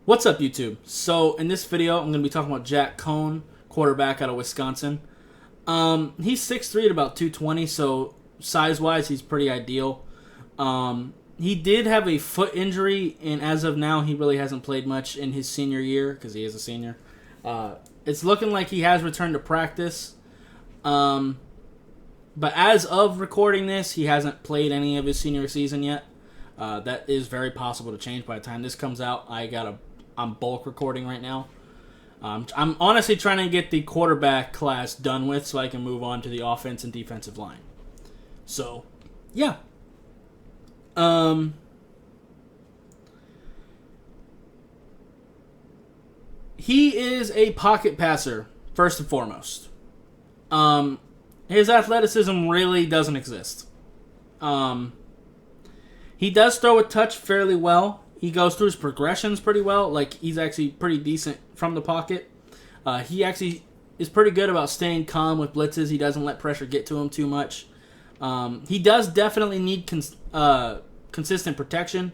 What's up, YouTube? So in this video, I'm going to be talking about Jack Coan, quarterback out of Wisconsin. He's 6'3" at about 220, so size-wise, he's pretty ideal. He did have a foot injury, and as of now, he really hasn't played much in his senior year, because he is a senior. It's looking like he has returned to practice. But as of recording this, he hasn't played any of his senior season yet. That is very possible to change by the time this comes out. I'm bulk recording right now. I'm honestly trying to get the quarterback class done with so I can move on to the offense and defensive line. So, yeah. He is a pocket passer, first and foremost. His athleticism really doesn't exist. He does throw a touch fairly well. He goes through his progressions pretty well. Like, he's actually pretty decent from the pocket. He actually is pretty good about staying calm with blitzes. He doesn't let pressure get to him too much. He does definitely need consistent protection.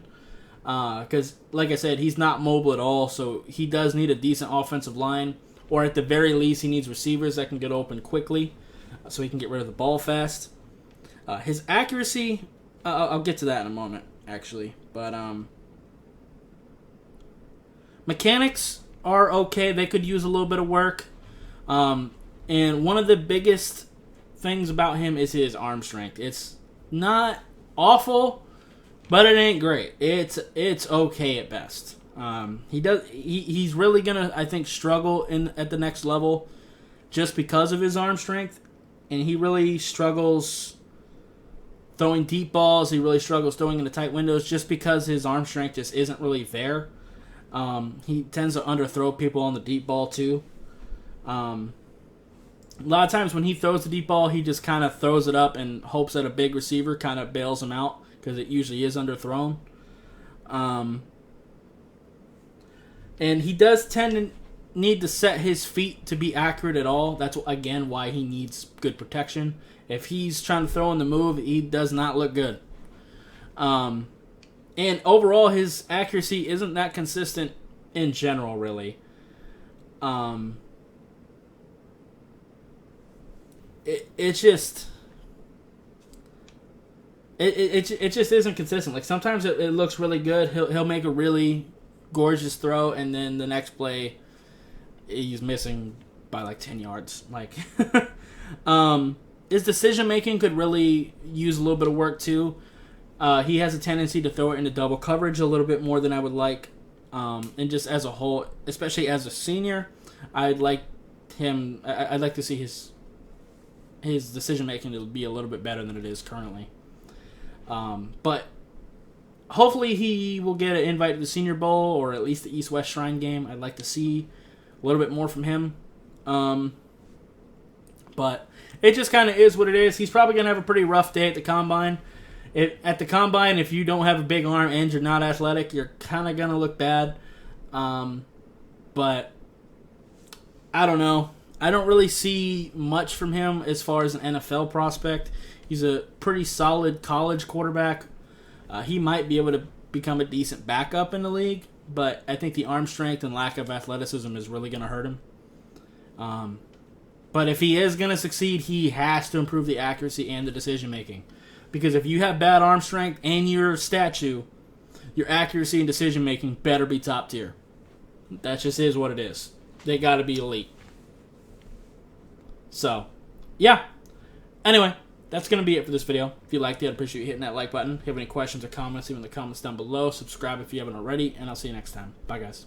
Because, like I said, he's not mobile at all. So he does need a decent offensive line. Or at the very least, he needs receivers that can get open quickly. So he can get rid of the ball fast. His accuracy, I'll get to that in a moment, actually. But, mechanics are okay. They could use a little bit of work. And one of the biggest things about him is his arm strength. It's not awful, but it ain't great. It's okay at best. He's really gonna, I think, struggle at the next level just because of his arm strength. And he really struggles throwing deep balls. He really struggles throwing into tight windows just because his arm strength just isn't really there. He tends to underthrow people on the deep ball too. A lot of times when he throws the deep ball, he just kind of throws it up and hopes that a big receiver kind of bails him out because it usually is underthrown. And he does tend to need to set his feet to be accurate at all. That's, again, why he needs good protection. If he's trying to throw in the move, he does not look good. And overall, his accuracy isn't that consistent in general, really. It just isn't consistent. Like, sometimes it looks really good. He'll make a really gorgeous throw, and then the next play, he's missing by like 10 yards. Like, his decision making could really use a little bit of work too. He has a tendency to throw it into double coverage a little bit more than I would like. And just as a whole, especially as a senior, I'd like to see his decision making to be a little bit better than it is currently. But hopefully he will get an invite to the Senior Bowl or at least the East-West Shrine game. I'd like to see a little bit more from him. But it just kind of is what it is. He's probably going to have a pretty rough day at the Combine. At the Combine, if you don't have a big arm and you're not athletic, you're kind of going to look bad. But I don't know. I don't really see much from him as far as an NFL prospect. He's a pretty solid college quarterback. He might be able to become a decent backup in the league, but I think the arm strength and lack of athleticism is really going to hurt him. But if he is going to succeed, he has to improve the accuracy and the decision-making. Because if you have bad arm strength and you're a statue, your accuracy and decision-making better be top tier. That just is what it is. They got to be elite. So, yeah. Anyway, that's going to be it for this video. If you liked it, I'd appreciate you hitting that like button. If you have any questions or comments, leave them in the comments down below. Subscribe if you haven't already, and I'll see you next time. Bye, guys.